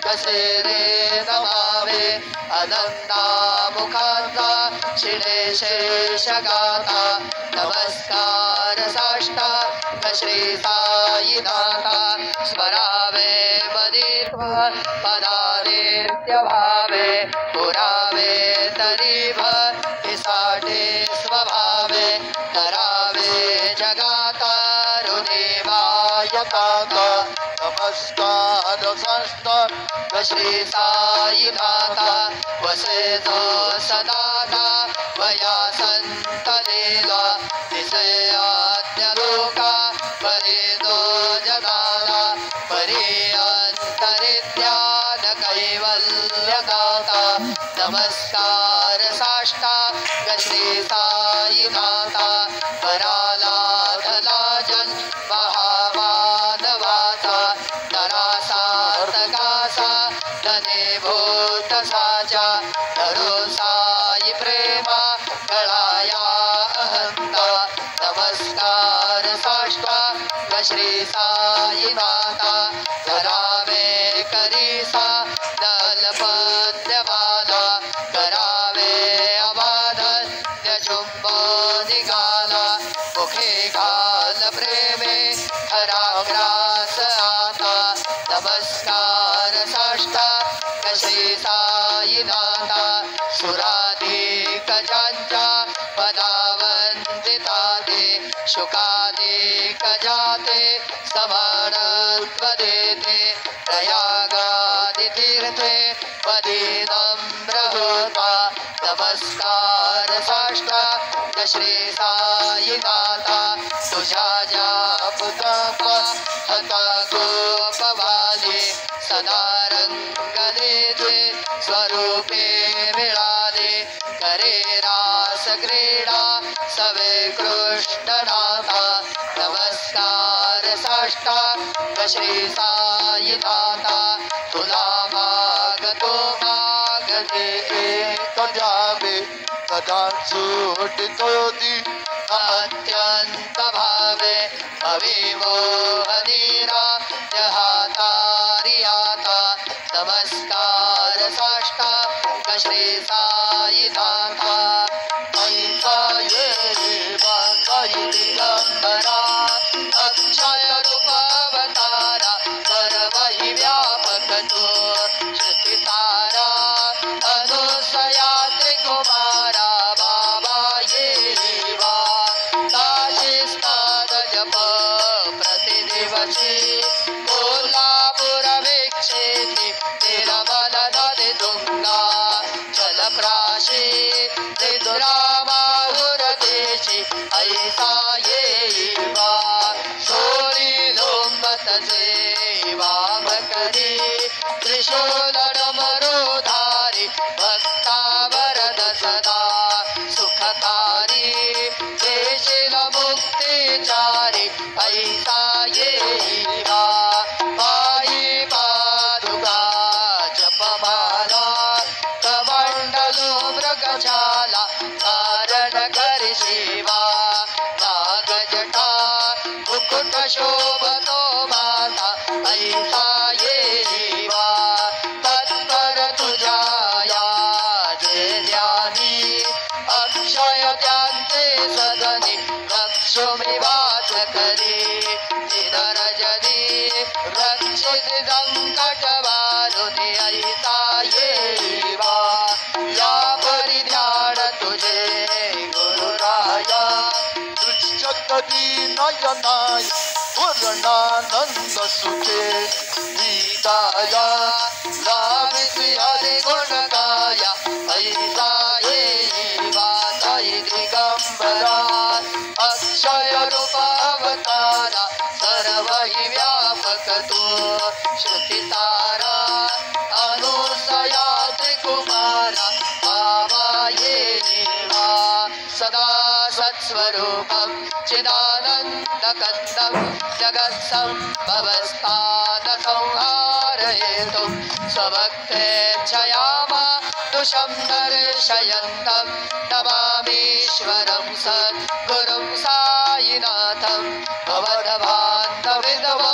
कसेरे नमावे अनंतामुखांचा शिणे शेषगाता नमस्कार साष्टांग श्री साईनाथा स्मरावे मदित्वा पदानित्य भावे पुरावे तरी भक्तीसाठी स्वभावे करावे जगातारुदेवाय काका नमस्कार साष्टांग श्री साईनाथा वसे जो सदाता वया संत देला दिसे आज्ञलोका परे दो जगाला परी अंतरित्यान कैवल्य गाता नमस्कार साष्टांग श्री साईनाथा पराला धला जन महामानवाचा नरासार्थकासा धने भूत साचा धरो साई प्रेमा कळाया अहंता नमस्कार साष्टांग श्री साईनाथा करावे करीसा दलपद्यमाला करावे अबाधन्य चुंबो निघाला मुखे घाल प्रेमे खराग्रास आता नमस्कार साष्टांग श्री साईनाथा सुराधिक ज्यांच्या पदावंदिता ते शुकाधिक जाते समानत्व देते प्रयागादि तीर्थे पदी नम्र होता नमस्कार साष्टांग श्री साईनाथा तुझ्या जापतपा हता गोपवादी सदा रंग देते स्वरूपे मिळाले करे रास क्रीडा सवे कृष्णनाथा नमस्कार साष्टांग श्री साईनाथा तुला मागतो मागते एक द्यावे कदा सुटितो दी अत्यंत भावे अविमोहनीरा जहातारियाता नमस्कार साष्टांग श्री साईनाथा दिगंबरा अक्षय रूपावतारा सर्वहि व्यापक तो श्रुतितारा अनुसया त्रिकुमारा बाबा येवा काशी स्नान जप प्रतिदिवसी कोल्हापुर वीक्षेति निर्मल नदी तुंगा जलप्राशी निद्रामाहुरदेशी ऐसा येवा सोरी लोंबत वाम करी त्रिशूल डमरुधारी भक्तावरद सदा सुखकारी देशील मुक्तिचारी ऐसा येवा पायी पादुका जपमाला कमंडलो मृगशाला धारण करी शिवा नागजटा मुकुट शोभतो माता ऐसा येवा तत्पर तुझ्या जे ध्यानी अक्षय त्यांचे सदनी लक्ष्मी वास करी दिनरजनी रक्षित संकट वारुनी ऐसा येवा या परिध्यान तुझे गुरुराया दृश्यकदी नयनाय पूर्णानंद सुखे दीदाया लाभिसी हरि गुणगाया ऐसा येवा साई दिगंबरा अक्षय रूप अवतारा सर्वहि व्यापक तू श्रुतितारा अनुसया त्रिकुमारा बाबा येवा सदा सत्स्वरूपं चिदानन्दकन्दं जगत्सम्भवस्थान संहारयितुं स्वभक्तेच्छया मानुषं दर्शयन्तं नमामीश्वरं सद्गुरुं साईनाथं भवद्भान्तविदवो